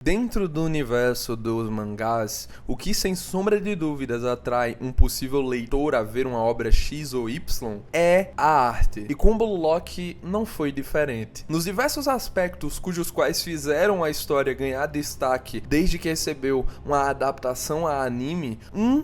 Dentro do universo dos mangás, o que sem sombra de dúvidas atrai um possível leitor a ver uma obra X ou Y é a arte. E com Blue Lock não foi diferente. Nos diversos aspectos cujos quais fizeram a história ganhar destaque desde que recebeu uma adaptação a anime,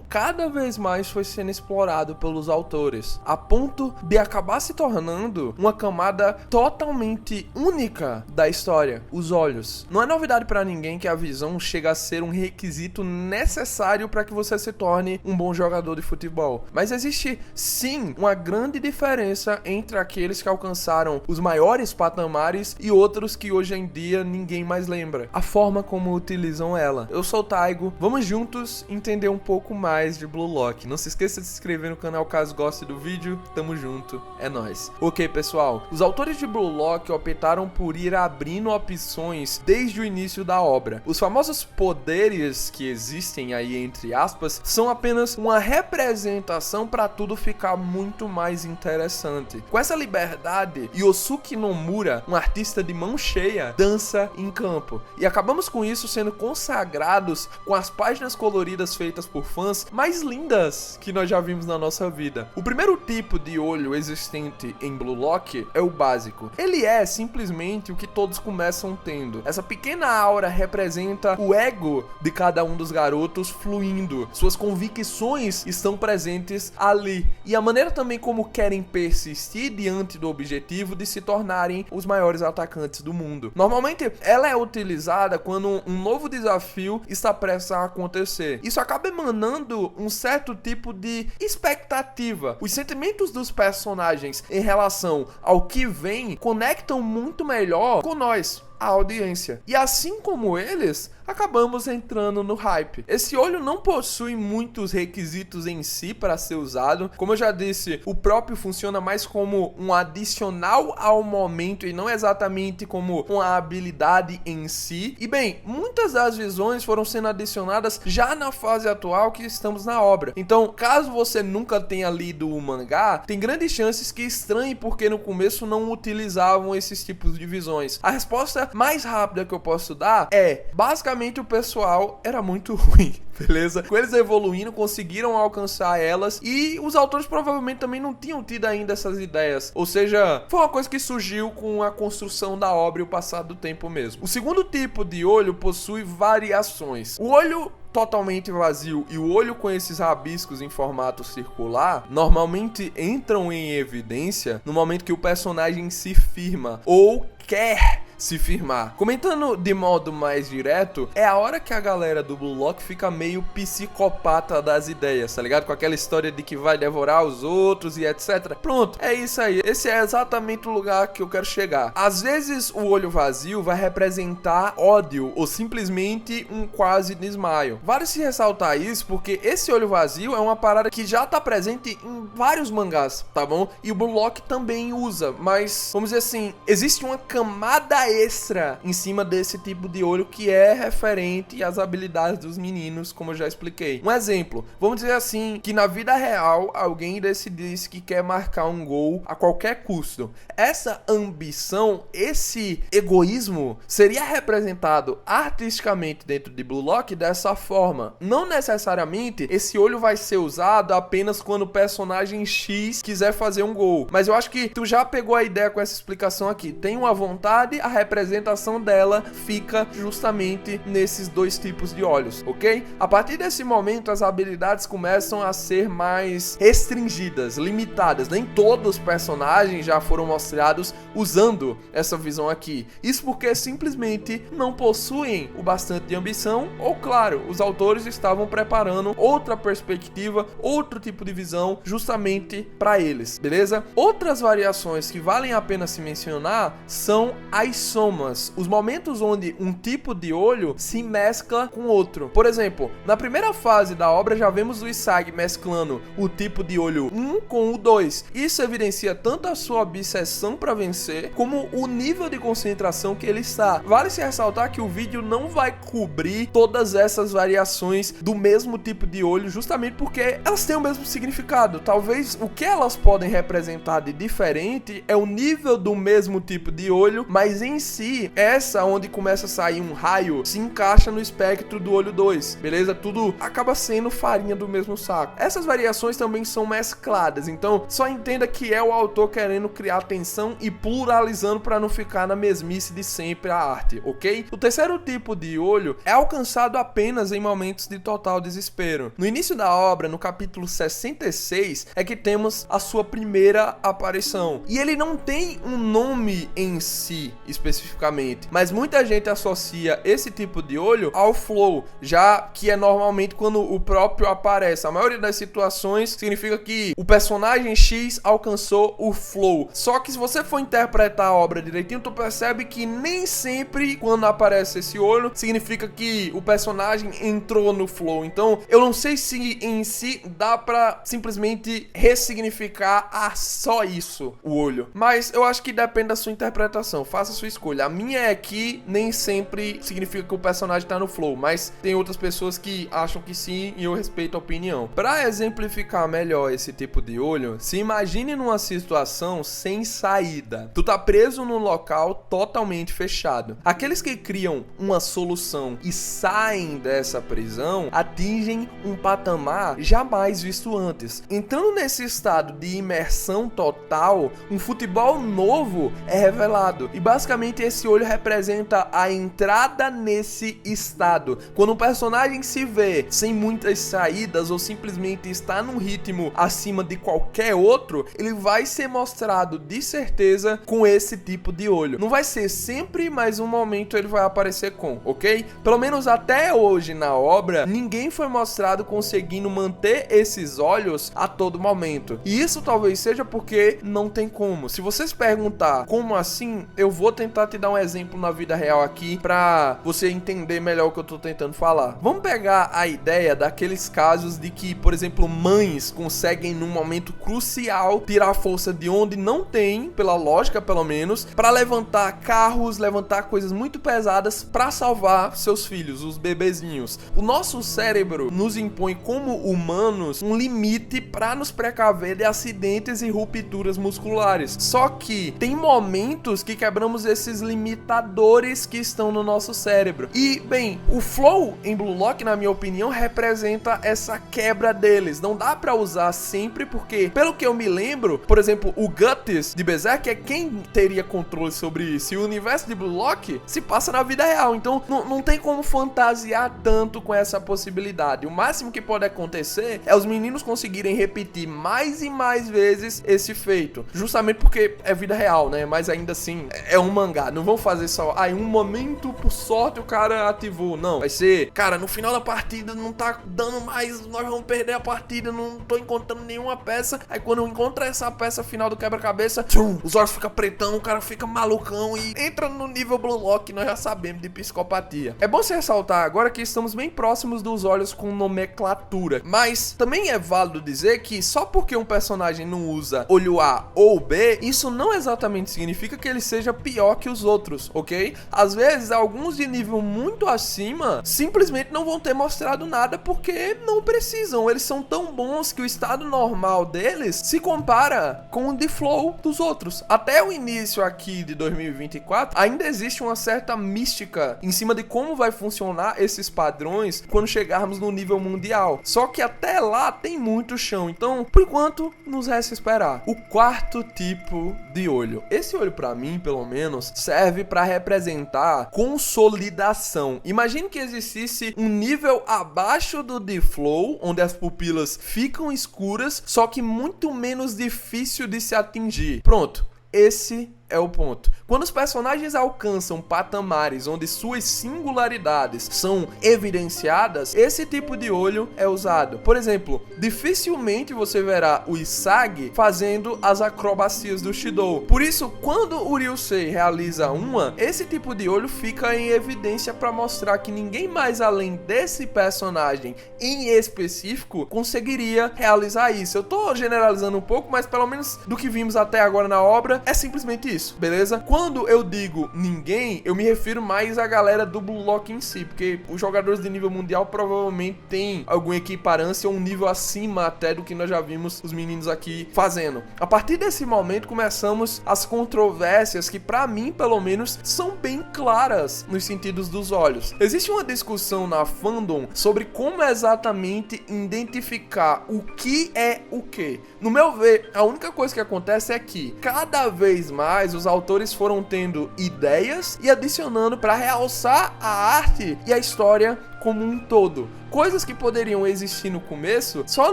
cada vez mais foi sendo explorado pelos autores, a ponto de acabar se tornando uma camada totalmente única da história, os olhos. Não é novidade pra ninguém que a visão chega a ser um requisito necessário para que você se torne um bom jogador de futebol. Mas existe sim uma grande diferença entre aqueles que alcançaram os maiores patamares e outros que hoje em dia ninguém mais lembra. A forma como utilizam ela. Eu sou o Taigo, vamos juntos entender um pouco mais de Blue Lock. Não se esqueça de se inscrever no canal caso goste do vídeo, tamo junto, é nóis. Ok pessoal, os autores de Blue Lock optaram por ir abrindo opções desde o início da obra. Os famosos poderes que existem aí, entre aspas, são apenas uma representação para tudo ficar muito mais interessante. Com essa liberdade, Yosuke Nomura, um artista de mão cheia, dança em campo. E acabamos com isso sendo consagrados com as páginas coloridas feitas por fãs mais lindas que nós já vimos na nossa vida. O primeiro tipo de olho existente em Blue Lock é o básico. Ele é simplesmente o que todos começam tendo. Essa pequena aura representa o ego de cada um dos garotos fluindo. Suas convicções estão presentes ali. E a maneira também como querem persistir diante do objetivo de se tornarem os maiores atacantes do mundo. Normalmente, ela é utilizada quando um novo desafio está prestes a acontecer. Isso acaba emanando um certo tipo de expectativa. Os sentimentos dos personagens em relação ao que vem conectam muito melhor com nós, a audiência. E assim como eles, acabamos entrando no hype. Esse olho não possui muitos requisitos em si para ser usado. Como eu já disse, o próprio funciona mais como um adicional ao momento e não exatamente como uma habilidade em si. E bem, muitas das visões foram sendo adicionadas já na fase atual que estamos na obra. Então, caso você nunca tenha lido o mangá, tem grandes chances que estranhe porque no começo não utilizavam esses tipos de visões. A resposta mais rápida que eu posso dar é, basicamente o pessoal era muito ruim, beleza? Com eles evoluindo, conseguiram alcançar elas e os autores provavelmente também não tinham tido ainda essas ideias. Ou seja, foi uma coisa que surgiu com a construção da obra e o passar do tempo mesmo. O segundo tipo de olho possui variações. O olho totalmente vazio e o olho com esses rabiscos em formato circular normalmente entram em evidência no momento que o personagem se firma ou quer se firmar. Comentando de modo mais direto, é a hora que a galera do Blue Lock fica meio psicopata das ideias, tá ligado? Com aquela história de que vai devorar os outros e etc. Pronto, é isso aí. Esse é exatamente o lugar que eu quero chegar. Às vezes o olho vazio vai representar ódio ou simplesmente um quase desmaio. Vale se ressaltar isso porque esse olho vazio é uma parada que já tá presente em vários mangás, tá bom? E o Blue Lock também usa, mas vamos dizer assim, existe uma camada extra em cima desse tipo de olho que é referente às habilidades dos meninos, como eu já expliquei. Um exemplo, vamos dizer assim, que na vida real alguém decidisse que quer marcar um gol a qualquer custo. Essa ambição, esse egoísmo seria representado artisticamente dentro de Blue Lock dessa forma. Não necessariamente esse olho vai ser usado apenas quando o personagem X quiser fazer um gol, mas eu acho que tu já pegou a ideia com essa explicação aqui. Tem uma vontade, a representação dela fica justamente nesses dois tipos de olhos, ok? A partir desse momento, as habilidades começam a ser mais restringidas, limitadas. Nem todos os personagens já foram mostrados usando essa visão aqui. Isso porque simplesmente não possuem o bastante de ambição, ou claro, os autores estavam preparando outra perspectiva, outro tipo de visão justamente para eles, beleza? Outras variações que valem a pena se mencionar são as somas, os momentos onde um tipo de olho se mescla com outro. Por exemplo, na primeira fase da obra já vemos o Isagi mesclando o tipo de olho 1 com o 2. Isso evidencia tanto a sua obsessão para vencer acontecer, como o nível de concentração que ele está. Vale se ressaltar que o vídeo não vai cobrir todas essas variações do mesmo tipo de olho, justamente porque elas têm o mesmo significado. Talvez o que elas podem representar de diferente é o nível do mesmo tipo de olho, mas em si, essa onde começa a sair um raio se encaixa no espectro do olho 2, beleza? Tudo acaba sendo farinha do mesmo saco. Essas variações também são mescladas, então só entenda que é o autor querendo criar tensão e pluralizando para não ficar na mesmice de sempre a arte, ok? O terceiro tipo de olho é alcançado apenas em momentos de total desespero. No início da obra, no capítulo 66, é que temos a sua primeira aparição. E ele não tem um nome em si, especificamente, mas muita gente associa esse tipo de olho ao flow, já que é normalmente quando o próprio aparece. A maioria das situações significa que o personagem X alcançou o flow. Só que se você for interpretar a obra direitinho, tu percebe que nem sempre quando aparece esse olho significa que o personagem entrou no flow. Então, eu não sei se em si dá pra simplesmente ressignificar só isso, o olho. Mas eu acho que depende da sua interpretação. Faça a sua escolha. A minha é que nem sempre significa que o personagem tá no flow, mas tem outras pessoas que acham que sim e eu respeito a opinião. Pra exemplificar melhor esse tipo de olho, se imagine numa situação sem saída. Tu tá preso num local totalmente fechado. Aqueles que criam uma solução e saem dessa prisão atingem um patamar jamais visto antes. Entrando nesse estado de imersão total, um futebol novo é revelado. E basicamente esse olho representa a entrada nesse estado. Quando um personagem se vê sem muitas saídas ou simplesmente está num ritmo acima de qualquer outro, ele vai ser mostrado de certeza com esse tipo de olho. Não vai ser sempre, mas um momento ele vai aparecer com, ok? Pelo menos até hoje na obra, ninguém foi mostrado conseguindo manter esses olhos a todo momento. E isso talvez seja porque não tem como. Se você se perguntar como assim, eu vou tentar te dar um exemplo na vida real aqui pra você entender melhor o que eu tô tentando falar. Vamos pegar a ideia daqueles casos de que, por exemplo, mães conseguem num momento crucial tirar força de onde não tem, pela lógica pelo menos, pra levantar carros, levantar coisas muito pesadas pra salvar seus filhos, os bebezinhos. O nosso cérebro nos impõe como humanos um limite pra nos precaver de acidentes e rupturas musculares. Só que tem momentos que quebramos esses limitadores que estão no nosso cérebro. E, bem, o flow em Blue Lock, na minha opinião, representa essa quebra deles. Não dá pra usar sempre porque, pelo que eu me lembro, por exemplo, o Guts de Berserk é quem teria controle sobre isso. E o universo de Blue Lock se passa na vida real. Então, não tem como fantasiar tanto com essa possibilidade. O máximo que pode acontecer é os meninos conseguirem repetir mais e mais vezes esse feito. Justamente porque é vida real, né? Mas ainda assim, é um mangá. Não vão fazer só, em um momento, por sorte, o cara ativou. Não. Vai ser, cara, no final da partida não tá dando mais, nós vamos perder a partida, não tô encontrando nenhuma peça. Aí quando encontra essa peça final do quebra-cabeça, os olhos ficam pretão, o cara fica malucão e entra no nível Blue Lock, nós já sabemos de psicopatia. É bom se ressaltar agora que estamos bem próximos dos olhos com nomenclatura, mas também é válido dizer que só porque um personagem não usa olho A ou B, isso não exatamente significa que ele seja pior que os outros, ok? Às vezes, alguns de nível muito acima simplesmente não vão ter mostrado nada porque não precisam. Eles são tão bons que o estado normal deles se compara com o de flow dos outros. Até o início aqui de 2024, ainda existe uma certa mística em cima de como vai funcionar esses padrões quando chegarmos no nível mundial. Só que até lá tem muito chão. Então, por enquanto, nos resta esperar. O quarto tipo de olho. Esse olho, pra mim, pelo menos, serve para representar consolidação. Imagine que existisse um nível abaixo do de flow, onde as pupilas ficam escuras, só que muito menos difícil de se atingir. Pronto. Esse é o ponto. Quando os personagens alcançam patamares onde suas singularidades são evidenciadas, esse tipo de olho é usado. Por exemplo, dificilmente você verá o Isagi fazendo as acrobacias do Shidou. Por isso, quando o Ryusei realiza esse tipo de olho fica em evidência para mostrar que ninguém mais além desse personagem em específico conseguiria realizar isso. Eu tô generalizando um pouco, mas pelo menos do que vimos até agora na obra, é simplesmente isso, beleza? Quando eu digo ninguém, eu me refiro mais à galera do Blue Lock em si, porque os jogadores de nível mundial provavelmente têm alguma equiparância ou um nível acima até do que nós já vimos os meninos aqui fazendo. A partir desse momento começamos as controvérsias que, pra mim, pelo menos, são bem claras nos sentidos dos olhos. Existe uma discussão na fandom sobre como exatamente identificar o que é o que. No meu ver, a única coisa que acontece é que cada vez mais os autores foram tendo ideias e adicionando para realçar a arte e a história como um todo. Coisas que poderiam existir no começo só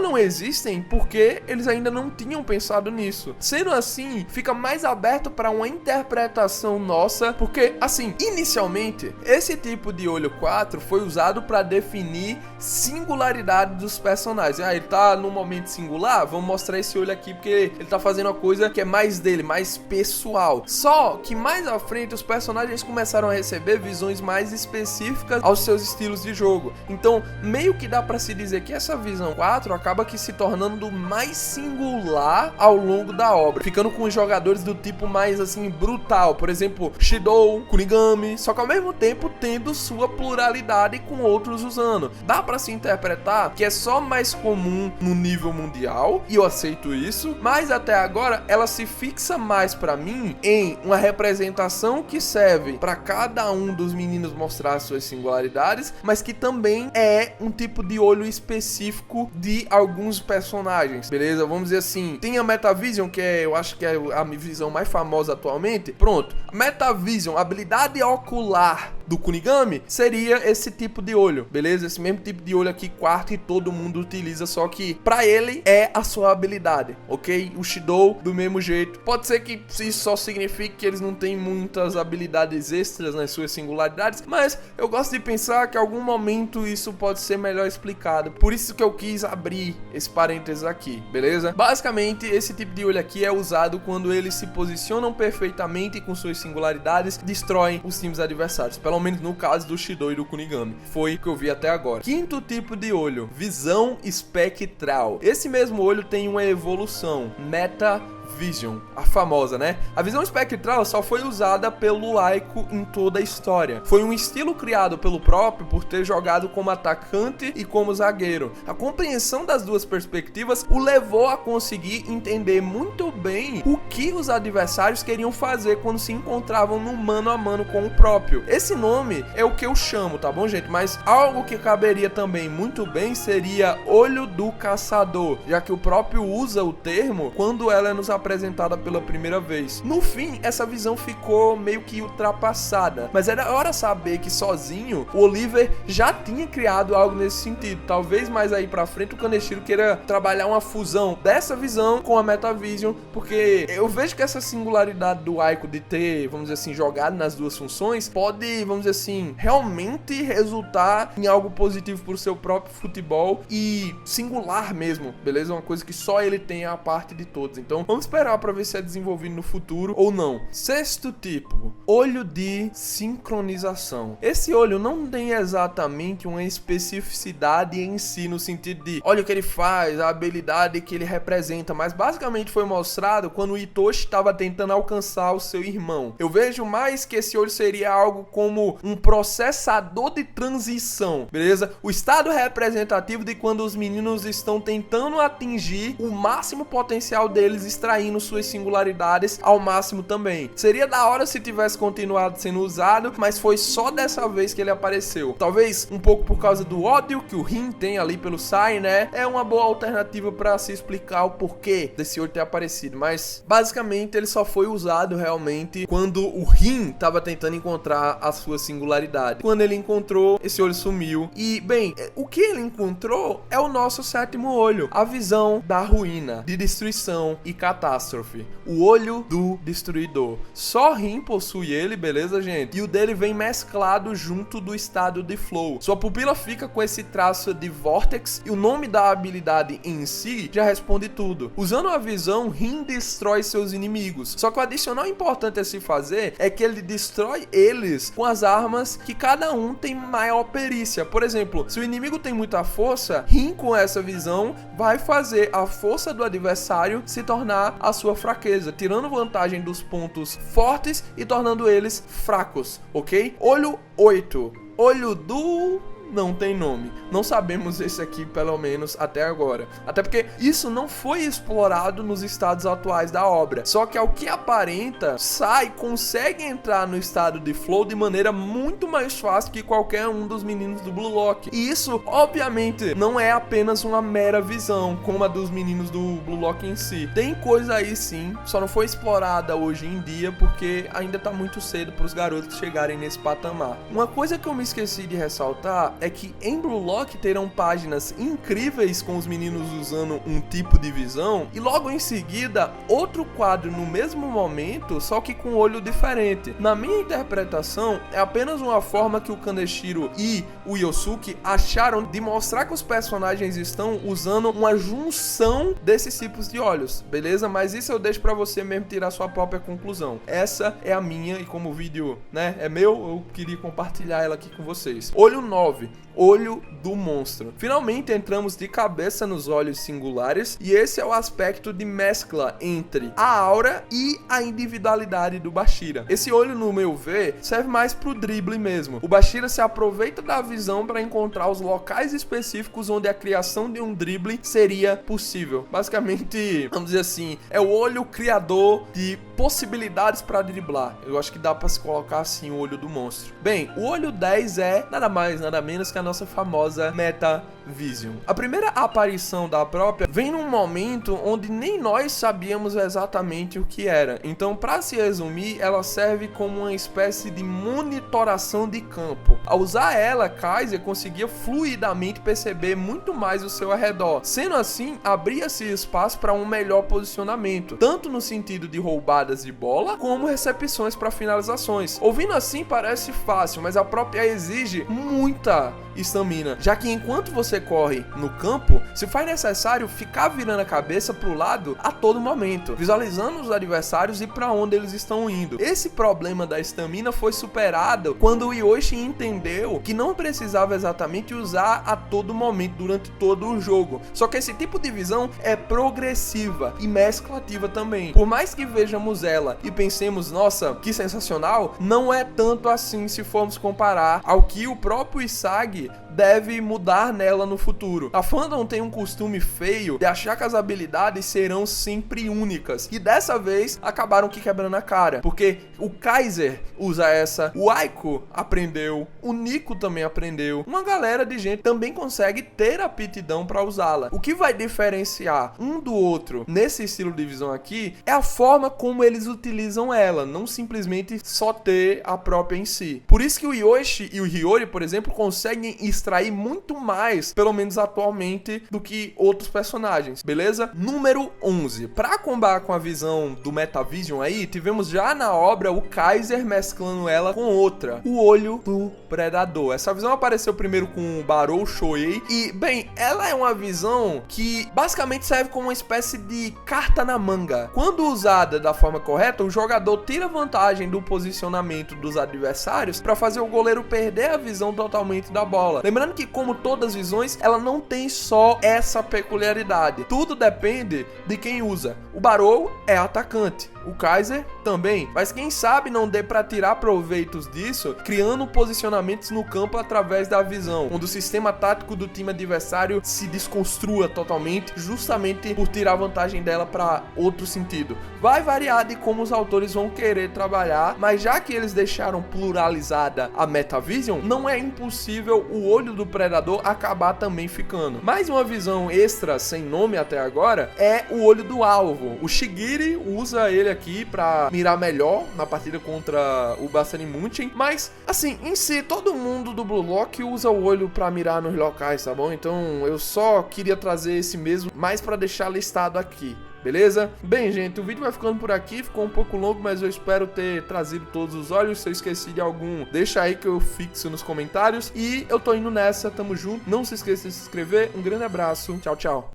não existem porque eles ainda não tinham pensado nisso. Sendo assim, fica mais aberto para uma interpretação nossa, porque, assim, inicialmente, esse tipo de olho 4 foi usado para definir singularidade dos personagens. Ah, ele tá num momento singular, vamos mostrar esse olho aqui porque ele tá fazendo uma coisa que é mais dele, mais pessoal. Só que mais à frente os personagens começaram a receber visões mais específicas aos seus estilos de jogo. Então, meio que dá pra se dizer que essa visão 4 acaba que se tornando mais singular ao longo da obra, ficando com os jogadores do tipo mais assim brutal, por exemplo, Shidou, Kunigami, só que ao mesmo tempo tendo sua pluralidade com outros usando. Dá pra se interpretar que é só mais comum no nível mundial, e eu aceito isso, mas até agora ela se fixa mais pra mim em uma representação que serve pra cada um dos meninos mostrar suas singularidades, mas que também é um tipo de olho específico de alguns personagens, beleza? Vamos dizer assim, tem a Metavision, que eu acho que é a visão mais famosa atualmente. Pronto, Metavision, habilidade ocular do Kunigami, seria esse tipo de olho, beleza? Esse mesmo tipo de olho aqui, quarto, e todo mundo utiliza, só que pra ele é a sua habilidade, ok? O Shidou, do mesmo jeito. Pode ser que isso só signifique que eles não têm muitas habilidades extras nas suas singularidades, mas eu gosto de pensar que em algum momento isso pode ser melhor explicado. Por isso que eu quis abrir esse parênteses aqui, beleza? Basicamente, esse tipo de olho aqui é usado quando eles se posicionam perfeitamente com suas singularidades, destroem os times adversários. Pelo menos no caso do Shidou e do Kunigami. Foi o que eu vi até agora. Quinto tipo de olho, visão espectral. Esse mesmo olho tem uma evolução, Metavision, a famosa, né? A visão espectral só foi usada pelo Aiko em toda a história. Foi um estilo criado pelo próprio por ter jogado como atacante e como zagueiro. A compreensão das duas perspectivas o levou a conseguir entender muito bem o que os adversários queriam fazer quando se encontravam no mano a mano com o próprio. Esse nome é o que eu chamo, tá bom, gente? Mas algo que caberia também muito bem seria olho do caçador, já que o próprio usa o termo quando ela é nos apresentada pela primeira vez. No fim, essa visão ficou meio que ultrapassada, mas era hora saber que sozinho o Oliver já tinha criado algo nesse sentido. Talvez mais aí pra frente o Kaneshiro queira trabalhar uma fusão dessa visão com a Metavision, porque eu vejo que essa singularidade do Aiko de ter, vamos dizer assim, jogado nas duas funções, pode, vamos dizer assim, realmente resultar em algo positivo pro seu próprio futebol e singular mesmo, beleza? Uma coisa que só ele tem a parte de todos. Então, vamos esperar pra ver se é desenvolvido no futuro ou não. Sexto tipo, olho de sincronização. Esse olho não tem exatamente uma especificidade em si, no sentido de olha o que ele faz, a habilidade que ele representa, mas basicamente foi mostrado quando o Itoshi estava tentando alcançar o seu irmão. Eu vejo mais que esse olho seria algo como um processador de transição, beleza? O estado representativo de quando os meninos estão tentando atingir o máximo potencial deles, extraindo suas singularidades ao máximo também. Seria da hora se tivesse continuado sendo usado, mas foi só dessa vez que ele apareceu. Talvez um pouco por causa do ódio que o Rin tem ali pelo Sai, né? É uma boa alternativa para se explicar o porquê desse olho ter aparecido, mas basicamente ele só foi usado realmente quando o Rin tava tentando encontrar a sua singularidade. Quando ele encontrou, esse olho sumiu. E, bem, o que ele encontrou é o nosso sétimo olho, a visão da ruína, de destruição e catástrofe. O olho do destruidor. Só Rin possui ele, beleza, gente? E o dele vem mesclado junto do estado de flow. Sua pupila fica com esse traço de vortex e o nome da habilidade em si já responde tudo. Usando a visão, Rin destrói seus inimigos. Só que o adicional importante a se fazer é que ele destrói eles com as armas que cada um tem maior perícia. Por exemplo, se o inimigo tem muita força, Rin com essa visão vai fazer a força do adversário se tornar explorar a sua fraqueza, tirando vantagem dos pontos fortes e tornando eles fracos, ok? Olho 8. Olho do... não tem nome. Não sabemos esse aqui, pelo menos, até agora. Até porque isso não foi explorado nos estados atuais da obra. Só que, ao que aparenta, Sai consegue entrar no estado de Flow de maneira muito mais fácil que qualquer um dos meninos do Blue Lock. E isso, obviamente, não é apenas uma mera visão, como a dos meninos do Blue Lock em si. Tem coisa aí sim, só não foi explorada hoje em dia, porque ainda tá muito cedo para os garotos chegarem nesse patamar. Uma coisa que eu me esqueci de ressaltar é que em Blue Lock terão páginas incríveis com os meninos usando um tipo de visão e logo em seguida outro quadro no mesmo momento, só que com um olho diferente. Na minha interpretação, é apenas uma forma que o Kaneshiro e o Yosuke acharam de mostrar que os personagens estão usando uma junção desses tipos de olhos, beleza? Mas isso eu deixo pra você mesmo tirar sua própria conclusão. Essa é a minha e como o vídeo, né, é meu, eu queria compartilhar ela aqui com vocês. Olho 9. Olho do monstro. Finalmente entramos de cabeça nos olhos singulares e esse é o aspecto de mescla entre a aura e a individualidade do Bashira. Esse olho, no meu ver, serve mais pro drible mesmo. O Bashira se aproveita da visão para encontrar os locais específicos onde a criação de um drible seria possível. Basicamente, vamos dizer assim, é o olho criador de possibilidades para driblar. Eu acho que dá para se colocar assim o olho do monstro. Bem, o olho 10 é nada mais, nada menos que a nossa famosa Metavision. A primeira aparição da própria vem num momento onde nem nós sabíamos exatamente o que era. Então, para se resumir, ela serve como uma espécie de monitoração de campo. Ao usar ela, Kaiser conseguia fluidamente perceber muito mais o seu arredor. Sendo assim, abria-se espaço para um melhor posicionamento, tanto no sentido de roubadas de bola, como recepções para finalizações. Ouvindo assim parece fácil, mas a própria exige muita estamina, já que enquanto você corre no campo, se faz necessário ficar virando a cabeça pro lado a todo momento, visualizando os adversários e para onde eles estão indo. Esse problema da estamina foi superado quando o Yoshi entendeu que não precisava exatamente usar a todo momento durante todo o jogo, só que esse tipo de visão é progressiva e mesclativa também. Por mais que vejamos ela e pensemos, nossa, que sensacional, não é tanto assim se formos comparar ao que o próprio Isagi deve mudar nela no futuro. A fandom tem um costume feio de achar que as habilidades serão sempre únicas, e dessa vez acabaram que quebrando a cara, porque o Kaiser usa essa, o Aiko aprendeu, o Nico também aprendeu, uma galera de gente também consegue ter aptidão para usá-la. O que vai diferenciar um do outro nesse estilo de visão aqui é a forma como eles utilizam ela, não simplesmente só ter a própria em si. Por isso que o Yoshi e o Hiyori, por exemplo, conseguem extrair muito mais, pelo menos atualmente, do que outros personagens, beleza? Número 11. Para combater com a visão do Metavision aí, tivemos já na obra o Kaiser mesclando ela com outra, o olho do predador. Essa visão apareceu primeiro com o Barou Shoei e, bem, ela é uma visão que basicamente serve como uma espécie de carta na manga. Quando usada da forma correta, o jogador tira vantagem do posicionamento dos adversários para fazer o goleiro perder a visão totalmente da bola. Lembrando que, como todas as visões, ela não tem só essa peculiaridade. Tudo depende de quem usa. O Barou é atacante, o Kaiser também, mas quem sabe não dê para tirar proveitos disso, criando posicionamentos no campo através da visão, onde o sistema tático do time adversário se desconstrua totalmente, justamente por tirar vantagem dela para outro sentido. Vai variar de como os autores vão querer trabalhar, mas já que eles deixaram pluralizada a Metavision, não é impossível o olho do predador acabar também ficando. Mais uma visão extra sem nome até agora é o olho do alvo. O Shigiri usa ele aqui para mirar melhor na partida contra o Basari Munchen, mas assim, em si, todo mundo do Blue Lock usa o olho para mirar nos locais, tá bom? Então eu só queria trazer esse mesmo, mais para deixar listado aqui. Beleza? Bem, gente, o vídeo vai ficando por aqui, ficou um pouco longo, mas eu espero ter trazido todos os olhos. Se eu esqueci de algum, deixa aí que eu fixo nos comentários. E eu tô indo nessa, tamo junto. Não se esqueça de se inscrever, um grande abraço, tchau, tchau.